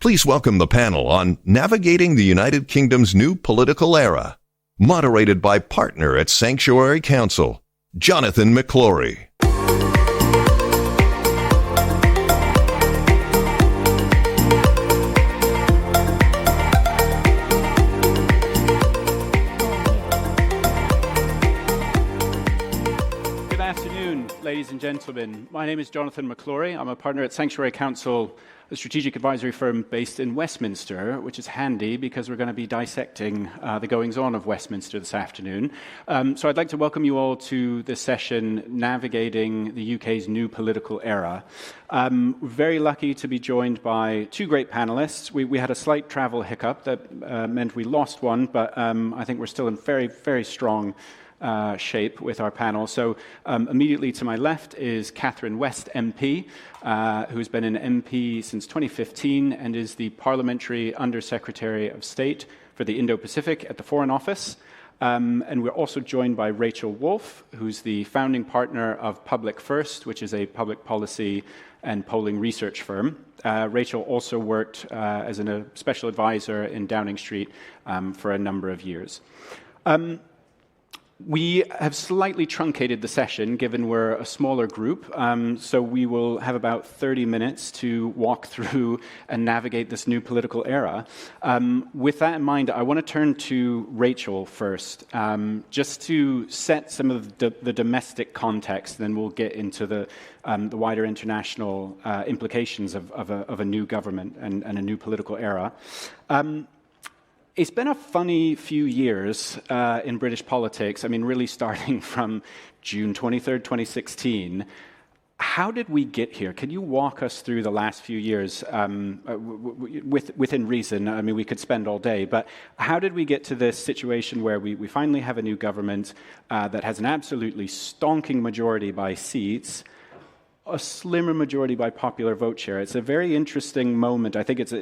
Please welcome the panel on Navigating the United Kingdom's New Political Era, moderated by partner at Sanctuary Council, Jonathan McClory. Good afternoon, ladies and gentlemen. My name is Jonathan McClory. I'm a partner at Sanctuary Council, a strategic advisory firm based in Westminster, which is handy because we're going to be dissecting the goings-on of Westminster this afternoon. So I'd like to welcome you all to this session, Navigating the UK's New Political Era. We're very lucky to be joined by two great panelists. We had a slight travel hiccup that meant we lost one, but I think we're still in very, very strong shape with our panel. So immediately to my left is Catherine West MP, who's been an MP since 2015 and is the Parliamentary Under-Secretary of State for the Indo-Pacific at the Foreign Office. And we're also joined by Rachel Wolfe, who's the founding partner of Public First, which is a public policy and polling research firm. Rachel also worked as a special advisor in Downing Street for a number of years. We have slightly truncated the session, given we're a smaller group, so we will have about 30 minutes to walk through and navigate this new political era. With that in mind, I want to turn to Rachel first, just to set some of the domestic context, then we'll get into the wider international implications of a new government and a new political era. It's been a funny few years in British politics. I mean, really starting from June 23rd, 2016. How did we get here? Can you walk us through the last few years within reason? I mean, we could spend all day, but how did we get to this situation where we finally have a new government that has an absolutely stonking majority by seats, a slimmer majority by popular vote share? It's a very interesting moment. I think it's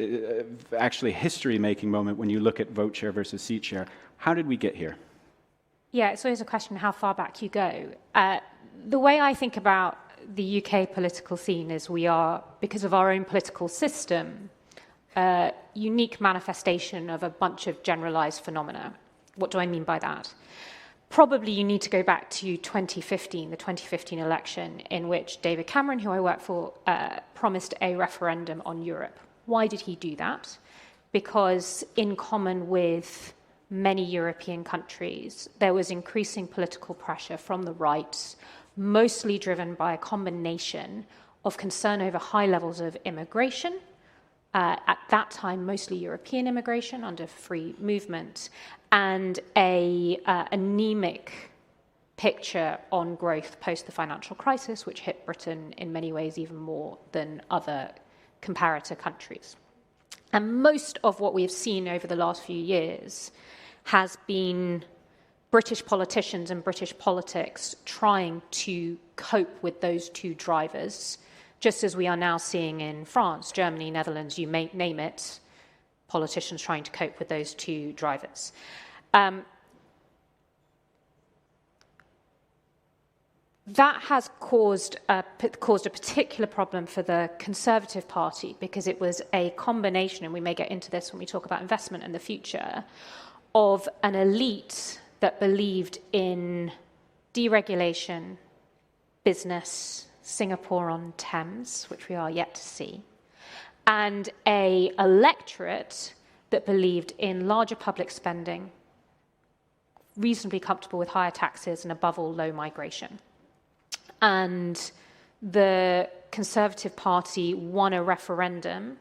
actually a history-making moment when you look at vote share versus seat share. How did we get here? Yeah, it's always a question how far back you go. The way I think about the UK political scene is we are, because of our own political system, a unique manifestation of a bunch of generalized phenomena. What do I mean by that? Probably you need to go back to 2015, the 2015 election, in which David Cameron, who I work for, promised a referendum on Europe. Why did he do that? Because in common with many European countries, there was increasing political pressure from the right, mostly driven by a combination of concern over high levels of immigration, at that time mostly European immigration under free movement, and a anemic picture on growth post the financial crisis, which hit Britain in many ways even more than other comparator countries. And most of what we have seen over the last few years has been British politicians and British politics trying to cope with those two drivers, just as we are now seeing in France, Germany, Netherlands, you may name it, politicians trying to cope with those two drivers. That has caused a particular problem for the Conservative Party because it was a combination, and we may get into this when we talk about investment in the future, of an elite that believed in deregulation, business, Singapore on Thames, which we are yet to see, and an electorate that believed in larger public spending, reasonably comfortable with higher taxes, and above all, low migration. And the Conservative Party won a referendum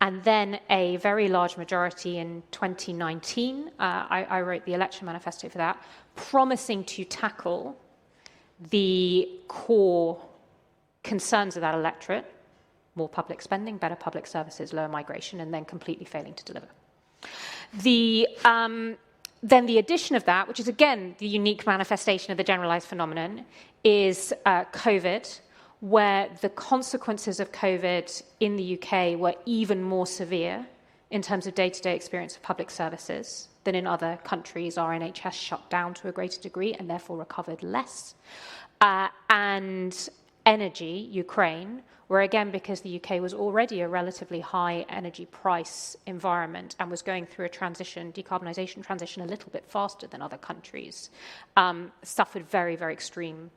and then a very large majority in 2019. I wrote the election manifesto for that, promising to tackle the core concerns of that electorate: more public spending, better public services, lower migration, and then completely failing to deliver. Then the addition of that, which is again the unique manifestation of the generalized phenomenon, is COVID, where the consequences of COVID in the UK were even more severe in terms of day-to-day experience of public services than in other countries. Our NHS shut down to a greater degree and therefore recovered less. And energy, Ukraine, where again, because the UK was already a relatively high energy price environment and was going through a decarbonisation transition a little bit faster than other countries, suffered very, very extreme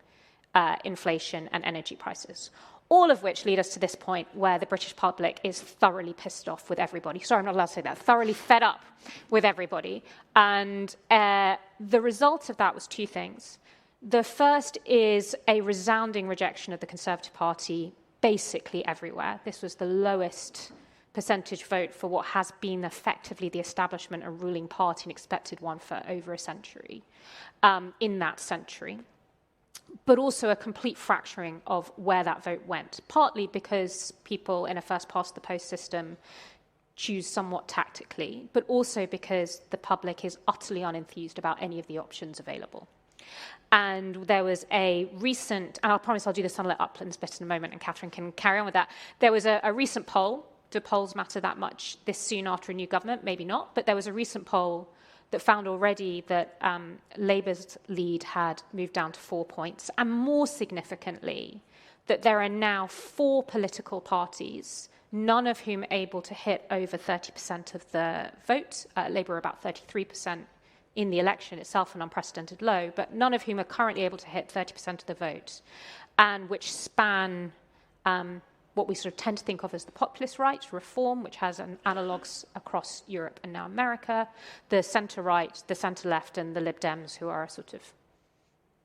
inflation and energy prices. All of which lead us to this point where the British public is thoroughly pissed off with everybody. Sorry, I'm not allowed to say that. Thoroughly fed up with everybody. And the result of that was two things. The first is a resounding rejection of the Conservative Party basically everywhere. This was the lowest percentage vote for what has been effectively the establishment and ruling party, and expected one for over a century, in that century. But also a complete fracturing of where that vote went, partly because people in a first-past-the-post system choose somewhat tactically, but also because the public is utterly unenthused about any of the options available. And there was a recent, and I promise I'll do the Sunlit Uplands bit in a moment, and Catherine can carry on with that. There was a recent poll. Do polls matter that much this soon after a new government? Maybe not. But there was a recent poll that found already that Labour's lead had moved down to 4 points. And more significantly, that there are now 4 political parties, none of whom are able to hit over 30% of the vote. Labour are about 33% in the election itself, an unprecedented low, but none of whom are currently able to hit 30% of the vote, and which span what we sort of tend to think of as the populist right, reform, which has analogues across Europe and now America, the centre-right, the centre-left, and the Lib Dems, who are a sort of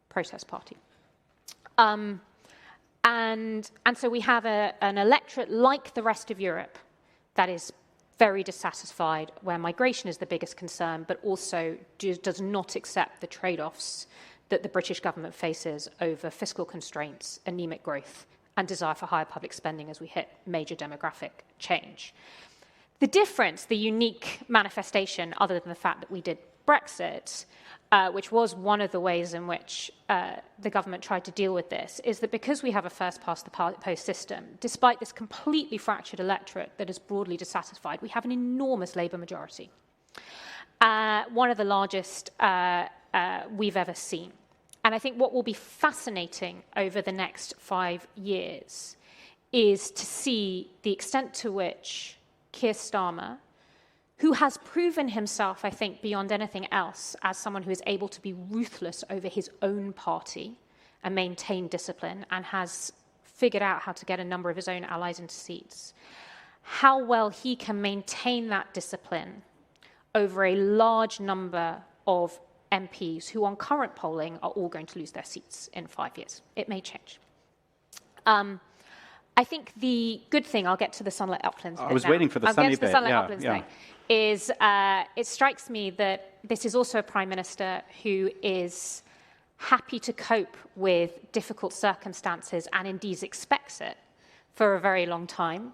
protest party. And so we have an electorate like the rest of Europe that is very dissatisfied, where migration is the biggest concern, but also does not accept the trade-offs that the British government faces over fiscal constraints, anemic growth, and desire for higher public spending as we hit major demographic change. The difference, the unique manifestation, other than the fact that we did Brexit, which was one of the ways in which the government tried to deal with this, is that because we have a first-past-the-post system, despite this completely fractured electorate that is broadly dissatisfied, we have an enormous Labour majority, one of the largest we've ever seen. And I think what will be fascinating over the next 5 years is to see the extent to which Keir Starmer, who has proven himself, I think, beyond anything else, as someone who is able to be ruthless over his own party and maintain discipline, and has figured out how to get a number of his own allies into seats, how well he can maintain that discipline over a large number of MPs who, on current polling, are all going to lose their seats in 5 years. It may change. I think the good thing, I'll get to the Sunlit Uplands bit I was now. waiting for the sunny bit. Uplands thing, is it strikes me that this is also a Prime Minister who is happy to cope with difficult circumstances and indeed expects it for a very long time.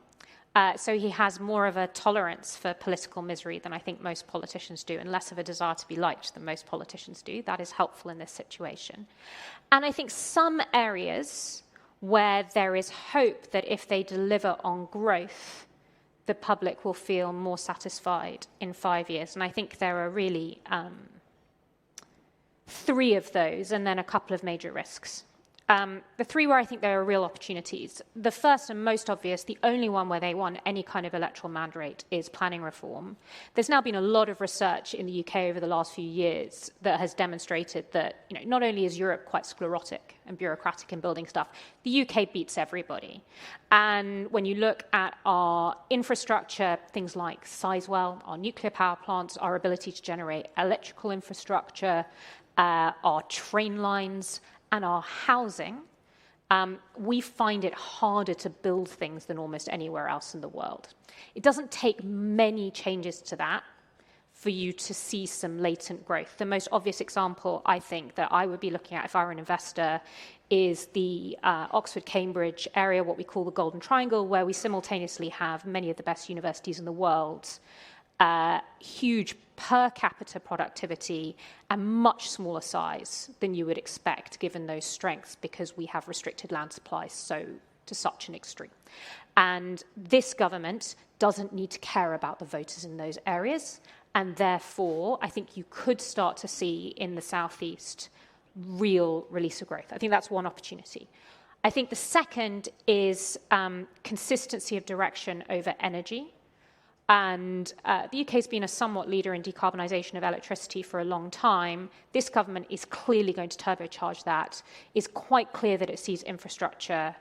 So he has more of a tolerance for political misery than I think most politicians do, and less of a desire to be liked than most politicians do. That is helpful in this situation. And I think some areas where there is hope that if they deliver on growth, the public will feel more satisfied in 5 years. And I think there are really 3 of those, and then a couple of major risks. The 3 where I think there are real opportunities. The first and most obvious, the only one where they want any kind of electoral mandate, is planning reform. There's now been a lot of research in the UK over the last few years that has demonstrated that, not only is Europe quite sclerotic and bureaucratic in building stuff, the UK beats everybody. And when you look at our infrastructure, things like Sizewell, our nuclear power plants, our ability to generate electrical infrastructure, our train lines, and our housing, we find it harder to build things than almost anywhere else in the world. It doesn't take many changes to that for you to see some latent growth. The most obvious example, I think, that I would be looking at if I were an investor is the Oxford-Cambridge area, what we call the Golden Triangle, where we simultaneously have many of the best universities in the world, huge per capita productivity, and much smaller size than you would expect given those strengths, because we have restricted land supplies to such an extreme. And this government doesn't need to care about the voters in those areas, and therefore I think you could start to see in the southeast real release of growth. I think that's one opportunity. I think the second is consistency of direction over energy. And the UK has been a somewhat leader in decarbonisation of electricity for a long time. This government is clearly going to turbocharge that. It's quite clear that it sees infrastructure,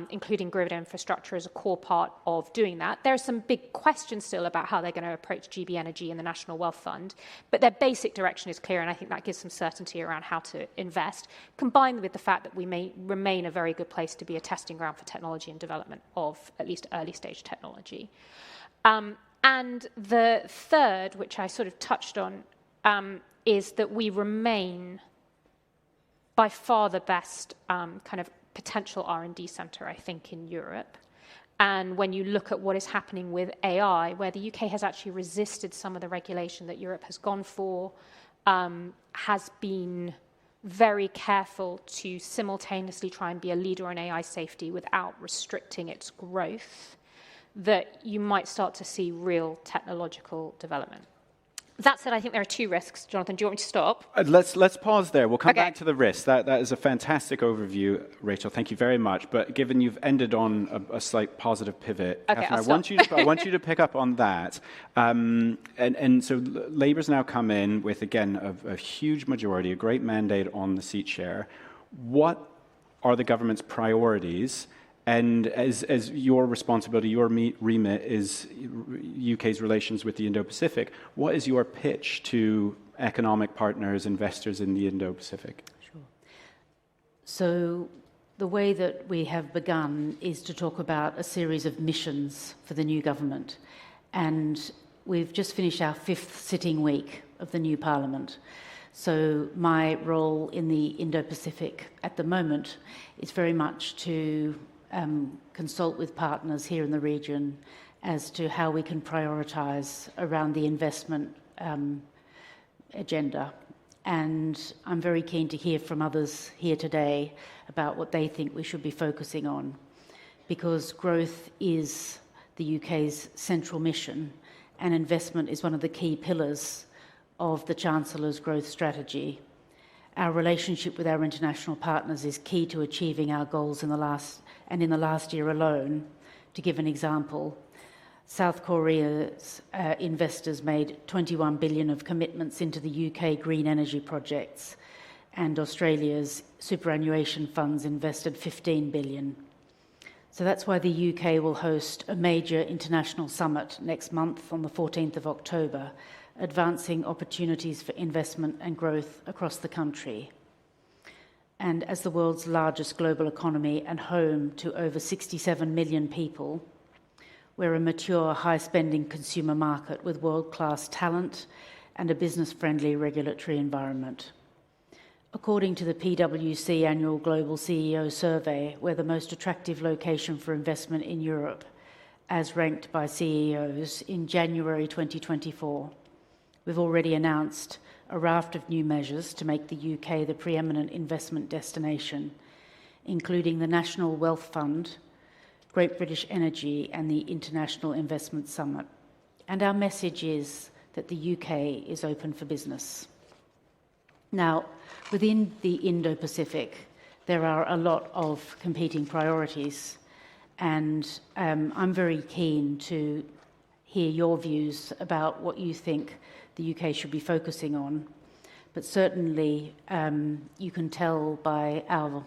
including grid infrastructure, as a core part of doing that. There are some big questions still about how they're going to approach GB Energy and the National Wealth Fund, but their basic direction is clear, and I think that gives some certainty around how to invest, combined with the fact that we may remain a very good place to be a testing ground for technology and development of at least early-stage technology. And the third, which I sort of touched on, is that we remain by far the best kind of potential R&D centre, I think, in Europe. And when you look at what is happening with AI, where the UK has actually resisted some of the regulation that Europe has gone for, has been very careful to simultaneously try and be a leader in AI safety without restricting its growth, that you might start to see real technological development. That said, I think there are two risks. Jonathan, do you want me to stop? Let's pause there. We'll come back to the risks. That is a fantastic overview, Rachel. Thank you very much. But given you've ended on a slight positive pivot, Catherine, I want you to pick up on that. And so Labour's now come in with, again, a huge majority, a great mandate on the seat share. What are the government's priorities? And as your responsibility, your remit is UK's relations with the Indo-Pacific, what is your pitch to economic partners, investors in the Indo-Pacific? Sure. So the way that we have begun is to talk about a series of missions for the new government. And we've just finished our 5th sitting week of the new parliament. So my role in the Indo-Pacific at the moment is very much to consult with partners here in the region as to how we can prioritise around the investment agenda. And I'm very keen to hear from others here today about what they think we should be focusing on, because growth is the UK's central mission, and investment is one of the key pillars of the Chancellor's growth strategy. Our relationship with our international partners is key to achieving our goals in the last year alone. To give an example, South Korea's investors made 21 billion of commitments into the UK green energy projects, and Australia's superannuation funds invested 15 billion. So that's why the UK will host a major international summit next month on the 14th of October, advancing opportunities for investment and growth across the country. And as the world's largest global economy and home to over 67 million people, we're a mature, high-spending consumer market with world-class talent and a business-friendly regulatory environment. According to the PwC annual Global CEO Survey, we're the most attractive location for investment in Europe, as ranked by CEOs in January 2024. We've already announced a raft of new measures to make the UK the preeminent investment destination, including the National Wealth Fund, Great British Energy and the International Investment Summit. And our message is that the UK is open for business. Now, within the Indo-Pacific, there are a lot of competing priorities, and I'm very keen to hear your views about what you think the UK should be focusing on. But certainly, you can tell by our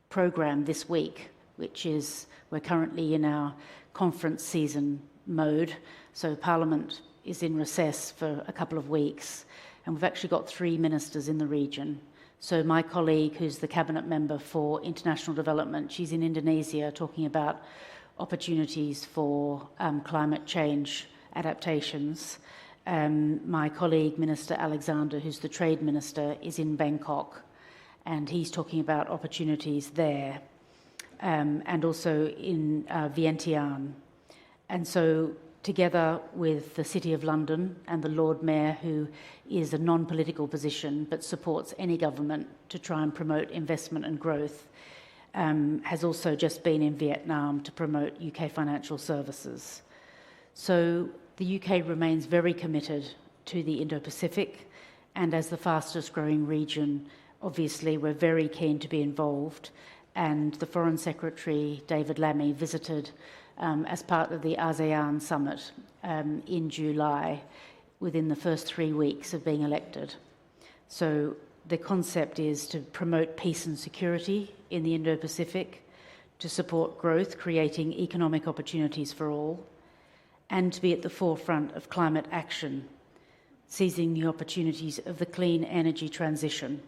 programme this week, which is we're currently in our conference season mode, so Parliament is in recess for a couple of weeks, and we've actually got 3 ministers in the region. So my colleague, who's the cabinet member for international development, she's in Indonesia talking about opportunities for climate change adaptations. My colleague, Minister Alexander, who's the Trade Minister, is in Bangkok, and he's talking about opportunities there, and also in Vientiane. And so together with the City of London and the Lord Mayor, who is a non-political position but supports any government to try and promote investment and growth, has also just been in Vietnam to promote UK financial services. So the UK remains very committed to the Indo-Pacific, and as the fastest growing region, obviously we're very keen to be involved, and the Foreign Secretary, David Lammy, visited as part of the ASEAN Summit in July within the first 3 weeks of being elected. So the concept is to promote peace and security in the Indo-Pacific, to support growth, creating economic opportunities for all, and to be at the forefront of climate action, seizing the opportunities of the clean energy transition.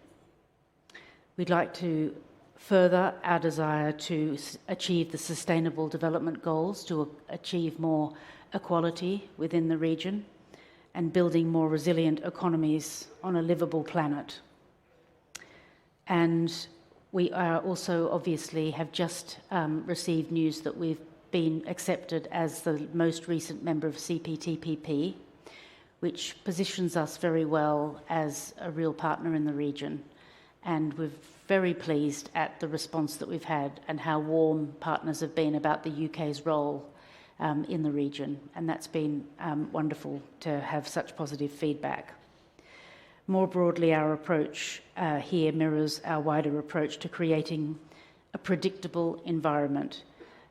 We'd like to further our desire to achieve the Sustainable Development Goals, to achieve more equality within the region, and building more resilient economies on a livable planet. And we are also obviously have just received news that we've been accepted as the most recent member of CPTPP, which positions us very well as a real partner in the region. And we're very pleased at the response that we've had and how warm partners have been about the UK's role in the region. And that's been wonderful to have such positive feedback. More broadly, our approach here mirrors our wider approach to creating a predictable environment.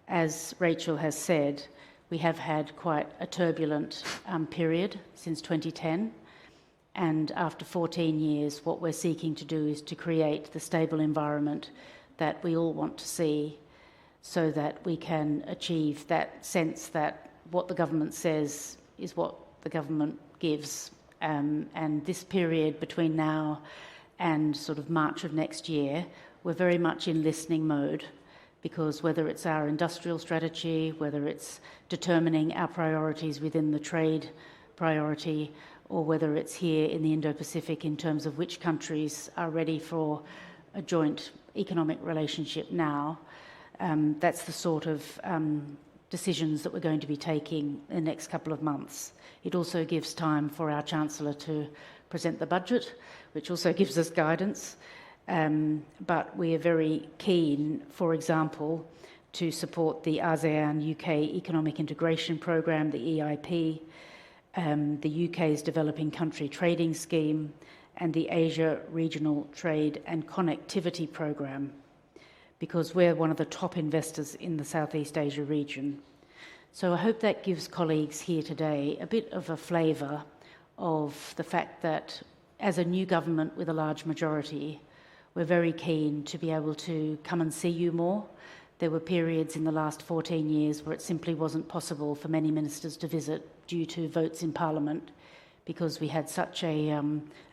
As Rachel has said, we have had quite a turbulent period since 2010, and after 14 years, what we're seeking to do is to create the stable environment that we all want to see, so that we can achieve that sense that what the government says is what the government gives. And this period between now and sort of March of next year, we're very much in listening mode, because whether it's our industrial strategy, whether it's determining our priorities within the trade priority, or whether it's here in the Indo-Pacific in terms of which countries are ready for a joint economic relationship now, that's the sort of decisions that we're going to be taking in the next couple of months. It also gives time for our Chancellor to present the budget, which also gives us guidance. But we are very keen, for example, to support the ASEAN-UK Economic Integration Programme, the EIP, the UK's Developing Country Trading Scheme, and the Asia Regional Trade and Connectivity Programme, because we're one of the top investors in the Southeast Asia region. So I hope that gives colleagues here today a bit of a flavour of the fact that as a new government with a large majority, we're very keen to be able to come and see you more. There were periods in the last 14 years where it simply wasn't possible for many ministers to visit due to votes in Parliament, because we had such a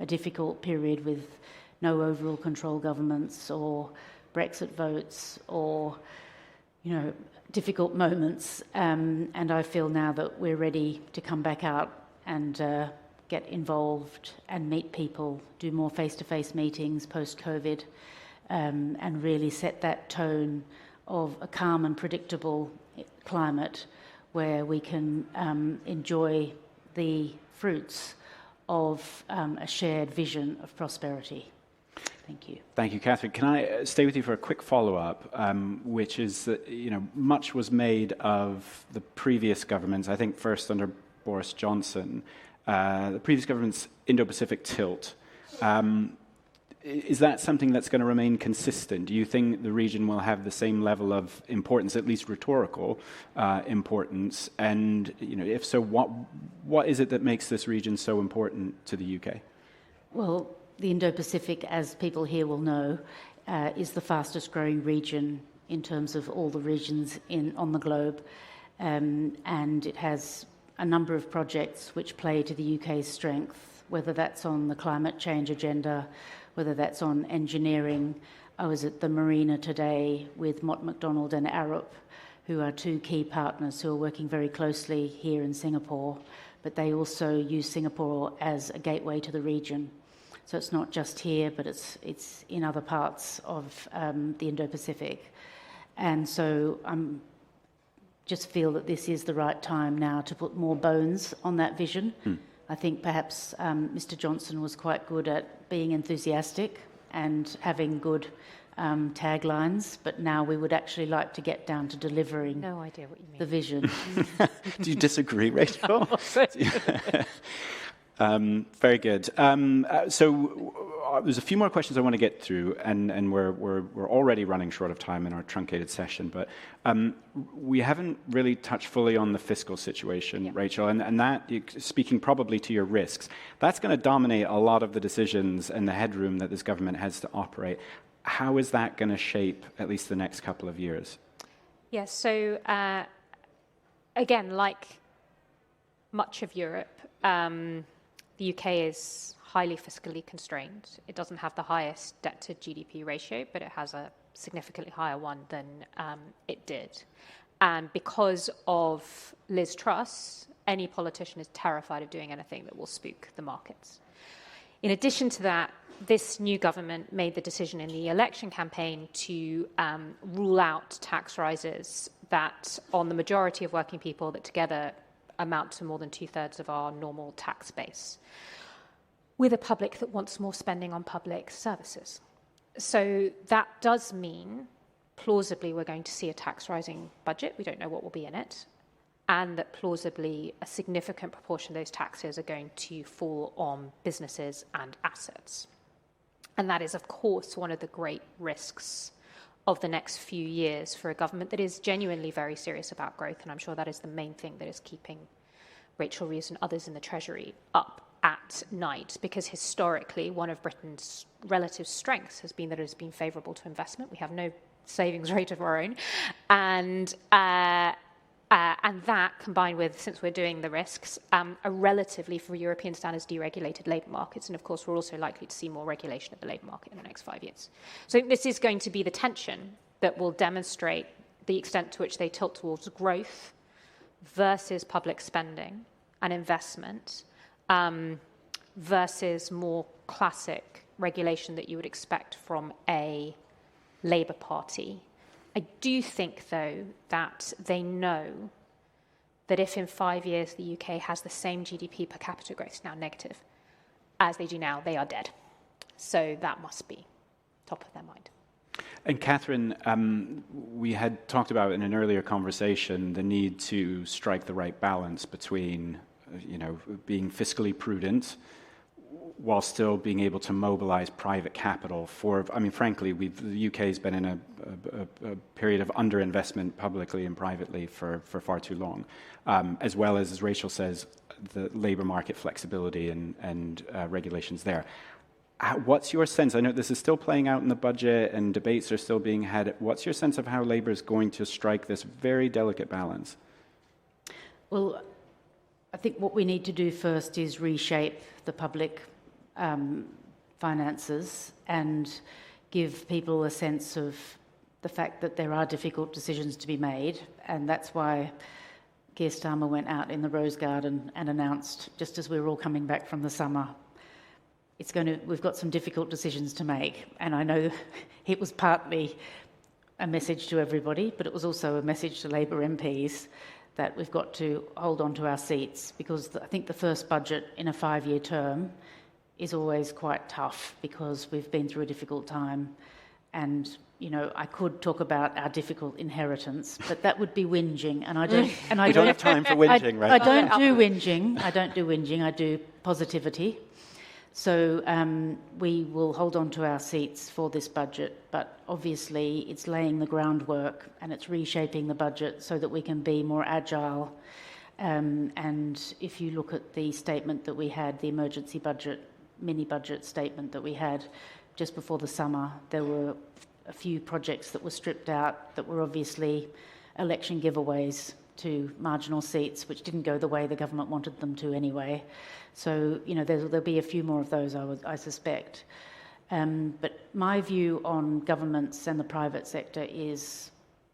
difficult period with no overall control governments or Brexit votes or, difficult moments. And I feel now that we're ready to come back out and get involved and meet people, do more face-to-face meetings post-COVID, and really set that tone of a calm and predictable climate where we can enjoy the fruits of a shared vision of prosperity. Thank you. Thank you, Catherine. Can I stay with you for a quick follow-up, which is that, much was made of the previous governments, I think first under Boris Johnson, the previous government's Indo-Pacific tilt. Is that something that's going to remain consistent? Do you think the region will have the same level of importance, at least rhetorical importance? And if so, what is it that makes this region so important to the UK? Well, the Indo-Pacific, as people here will know, is the fastest growing region in terms of all the regions on the globe. And it has a number of projects which play to the UK's strength, whether that's on the climate change agenda, whether that's on engineering. I was at the marina today with Mott MacDonald and Arup, who are two key partners who are working very closely here in Singapore, but they also use Singapore as a gateway to the region. So it's not just here, but it's in other parts of the Indo-Pacific. And so I just feel that this is the right time now to put more bones on that vision. I think perhaps Mr. Johnson was quite good at being enthusiastic and having good taglines, but now we would actually like to get down to delivering No idea what you mean. the vision. Do you disagree, Rachel? Very good. So there's a few more questions I want to get through, and we're already running short of time in our truncated session, but we haven't really touched fully on the fiscal situation, Rachel, and that, speaking probably to your risks, that's going to dominate a lot of the decisions and the headroom that this government has to operate. How is that going to shape at least the next couple of years? Yes, so again, like much of Europe, the UK is highly fiscally constrained. It doesn't have the highest debt to GDP ratio, but it has a significantly higher one than it did. And because of Liz Truss, any politician is terrified of doing anything that will spook the markets. In addition to that, this new government made the decision in the election campaign to rule out tax rises that, on the majority of working people, that together amount to more than 2/3 of our normal tax base, with a public that wants more spending on public services. So that does mean, plausibly, we're going to see a tax rising budget. We don't know what will be in it. And that plausibly a significant proportion of those taxes are going to fall on businesses and assets. And that is, of course, one of the great risks of the next few years for a government that is genuinely very serious about growth. And I'm sure that is the main thing that is keeping Rachel Reeves and others in the Treasury up at night, because historically one of Britain's relative strengths has been that it has been favourable to investment. We have no savings rate of our own. And that, combined with, since we're doing the risks, a relatively, for European standards, deregulated labour markets. And of course, we're also likely to see more regulation of the labour market in the next 5 years. So this is going to be the tension that will demonstrate the extent to which they tilt towards growth versus public spending and investment, versus more classic regulation that you would expect from a Labour Party. I do think, though, that they know that if in 5 years the UK has the same GDP per capita growth, now negative, as they do now, they are dead. So that must be top of their mind. And Catherine, we had talked about in an earlier conversation the need to strike the right balance between, being fiscally prudent while still being able to mobilize private capital for, frankly, the UK has been in a period of underinvestment publicly and privately for far too long, as well as Rachel says, the labour market flexibility and regulations there. What's your sense? I know this is still playing out in the budget and debates are still being had. What's your sense of how Labour is going to strike this very delicate balance? Well, I think what we need to do first is reshape the public finances and give people a sense of the fact that there are difficult decisions to be made. And that's why Keir Starmer went out in the Rose Garden and announced, just as we were all coming back from the summer, we've got some difficult decisions to make. And I know it was partly a message to everybody, but it was also a message to Labour MPs that we've got to hold on to our seats, because I think the first budget in a 5-year term is always quite tough because we've been through a difficult time. And, I could talk about our difficult inheritance, but that would be whinging. And I don't have time for whinging, right? I don't do whinging. I do positivity. So we will hold on to our seats for this budget, but obviously it's laying the groundwork and it's reshaping the budget so that we can be more agile. And if you look at the statement that we had, the emergency budget, mini-budget statement that we had just before the summer, there were a few projects that were stripped out that were obviously election giveaways to marginal seats, which didn't go the way the government wanted them to anyway. So, there'll be a few more of those, I suspect. But my view on governments and the private sector is,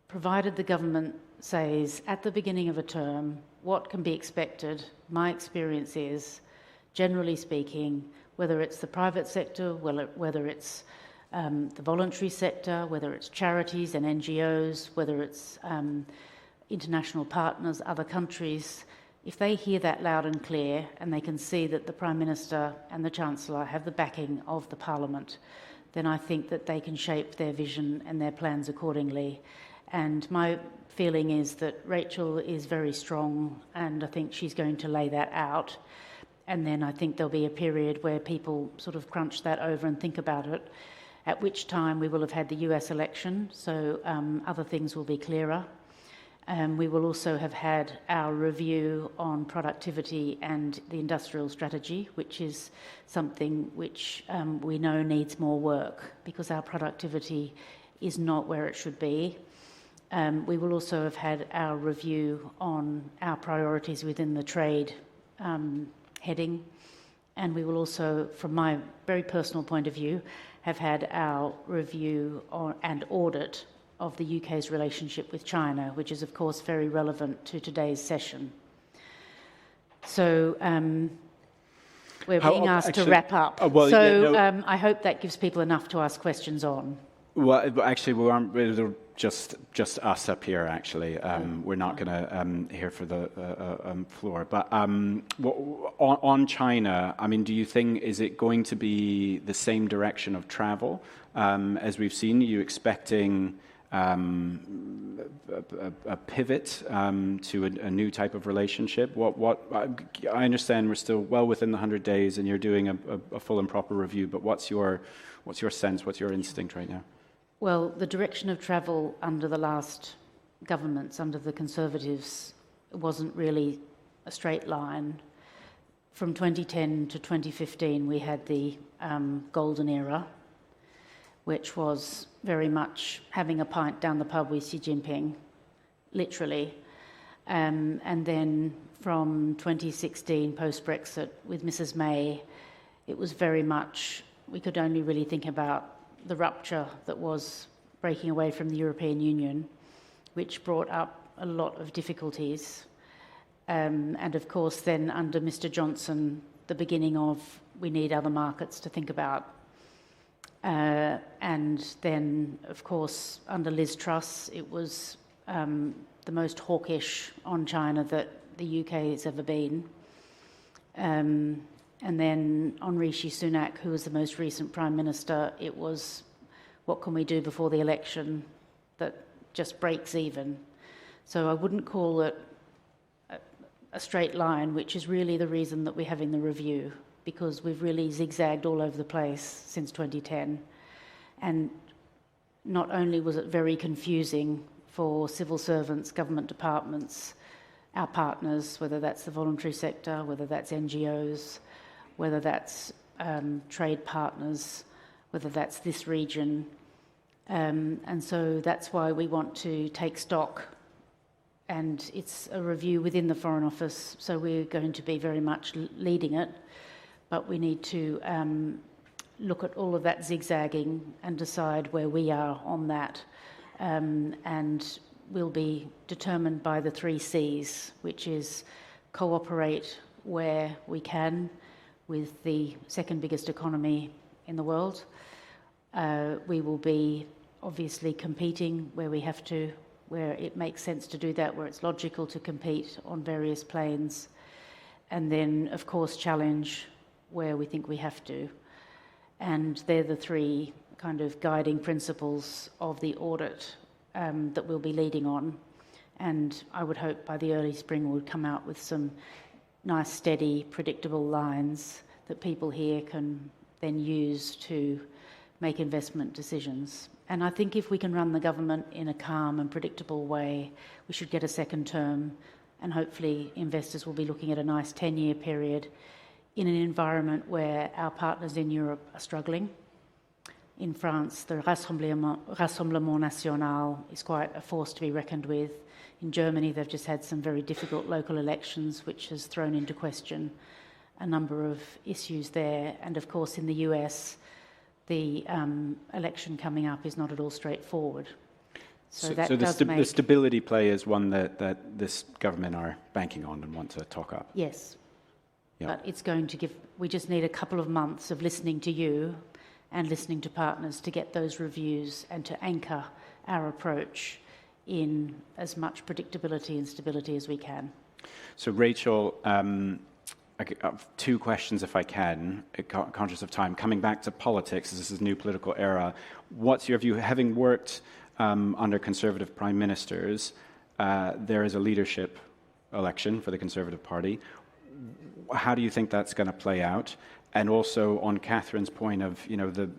provided the government says at the beginning of a term what can be expected, my experience is, generally speaking, whether it's the private sector, whether it's the voluntary sector, whether it's charities and NGOs, whether it's international partners, other countries, if they hear that loud and clear and they can see that the Prime Minister and the Chancellor have the backing of the Parliament, then I think that they can shape their vision and their plans accordingly. And my feeling is that Rachel is very strong, and I think she's going to lay that out. And then I think there'll be a period where people sort of crunch that over and think about it, at which time we will have had the US election, so other things will be clearer. We will also have had our review on productivity and the industrial strategy, which is something which we know needs more work because our productivity is not where it should be. We will also have had our review on our priorities within the trade heading, and we will also, from my very personal point of view, have had our review and audit of the UK's relationship with China, which is, of course, very relevant to today's session. So we're being asked to wrap up. I hope that gives people enough to ask questions on. Well, actually, we aren't just us up here, actually. We're not going to hear for the floor. But on China, I mean, do you think, is it going to be the same direction of travel as we've seen? Are you expecting a pivot to a new type of relationship? I understand we're still well within the 100 days and you're doing a full and proper review, but what's your sense, what's your instinct right now? Well, the direction of travel under the last governments, under the Conservatives, wasn't really a straight line. From 2010 to 2015, we had the golden era, which was very much having a pint down the pub with Xi Jinping, literally. And then from 2016, post-Brexit, with Mrs May, it was very much, we could only really think about the rupture that was breaking away from the European Union, which brought up a lot of difficulties. And of course, then under Mr Johnson, the beginning of we need other markets to think about. And then, of course, under Liz Truss, it was the most hawkish on China that the UK has ever been. And then on Rishi Sunak, who was the most recent Prime Minister, it was, what can we do before the election that just breaks even? So I wouldn't call it a straight line, which is really the reason that we're having the review, because we've really zigzagged all over the place since 2010. And not only was it very confusing for civil servants, government departments, our partners, whether that's the voluntary sector, whether that's NGOs, whether that's trade partners, whether that's this region. And so that's why we want to take stock, and it's a review within the Foreign Office, so we're going to be very much leading it, but we need to look at all of that zigzagging and decide where we are on that, and will be determined by the 3 C's, which is cooperate where we can with the second biggest economy in the world. We will be obviously competing where we have to, where it makes sense to do that, where it's logical to compete on various planes. And then, of course, challenge where we think we have to. And they're the 3 kind of guiding principles of the audit that we'll be leading on. And I would hope by the early spring we'll come out with some nice, steady, predictable lines that people here can then use to make investment decisions. And I think if we can run the government in a calm and predictable way, we should get a second term, and hopefully investors will be looking at a nice 10-year period in an environment where our partners in Europe are struggling. In France, the Rassemblement National is quite a force to be reckoned with. In Germany, they've just had some very difficult local elections, which has thrown into question a number of issues there. And of course, in the US, the election coming up is not at all straightforward. So the stability play is one that this government are banking on and want to talk up. Yes. Yep. But it's going to we just need a couple of months of listening to you and listening to partners to get those reviews and to anchor our approach in as much predictability and stability as we can. So Rachel, 2 questions if I can, conscious of time. Coming back to politics, this is a new political era. What's your view, having worked under Conservative Prime Ministers, there is a leadership election for the Conservative Party. how do you think that's going to play out? And also on Catherine's point of, the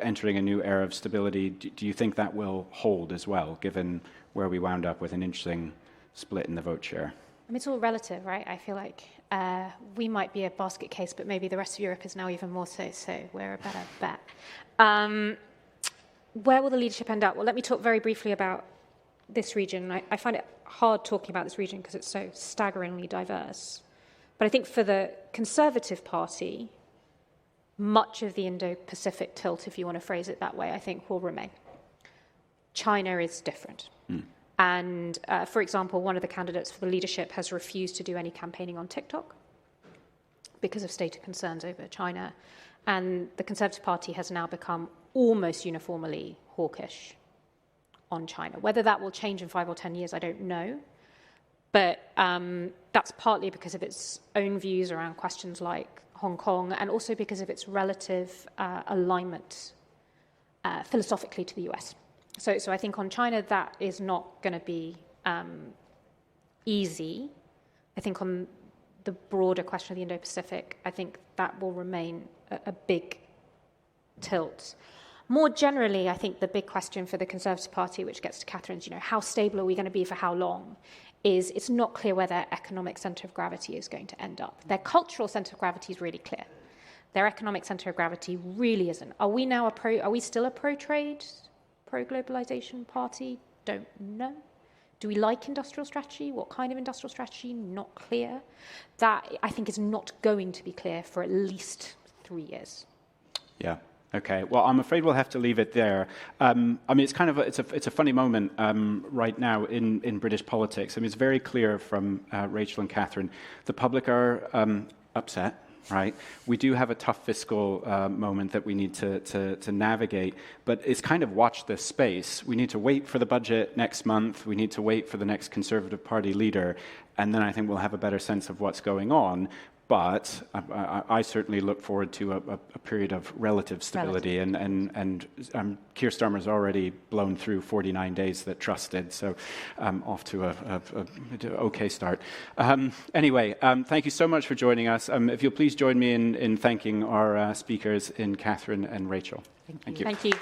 entering a new era of stability, do you think that will hold as well, given where we wound up with an interesting split in the vote share? I mean, it's all relative, right? I feel like we might be a basket case, but maybe the rest of Europe is now even more so, so we're a better bet. Where will the leadership end up? Well, let me talk very briefly about this region. I find it hard talking about this region because it's so staggeringly diverse. But I think for the Conservative Party, much of the Indo-Pacific tilt, if you want to phrase it that way, I think will remain. China is different. And, for example, one of the candidates for the leadership has refused to do any campaigning on TikTok because of stated concerns over China. And the Conservative Party has now become almost uniformly hawkish on China. Whether that will change in 5 or 10 years, I don't know. But that's partly because of its own views around questions like Hong Kong, and also because of its relative alignment philosophically to the US. So I think on China, that is not going to be easy. I think on the broader question of the Indo-Pacific, I think that will remain a big tilt. More generally, I think the big question for the Conservative Party, which gets to Catherine's, how stable are we going to be for how long, is it's not clear where their economic centre of gravity is going to end up. Their cultural centre of gravity is really clear. Their economic centre of gravity really isn't. Are we still a pro-trade, pro-globalisation party? Don't know. Do we like industrial strategy? What kind of industrial strategy? Not clear. That, I think, is not going to be clear for at least 3 years. Yeah. Okay. Well, I'm afraid we'll have to leave it there. I mean, it's kind of it's a funny moment right now in British politics. I mean, it's very clear from Rachel and Catherine, the public are upset. Right, we do have a tough fiscal moment that we need to navigate, but it's kind of watch this space. We need to wait for the budget next month. We need to wait for the next Conservative Party leader, and then I think we'll have a better sense of what's going on. But I certainly look forward to a period of relative stability, and Keir Starmer's already blown through 49 days that trusted, so off to a okay start. Anyway, thank you so much for joining us. If you'll please join me in thanking our speakers, in Catherine and Rachel. Thank you. Thank you.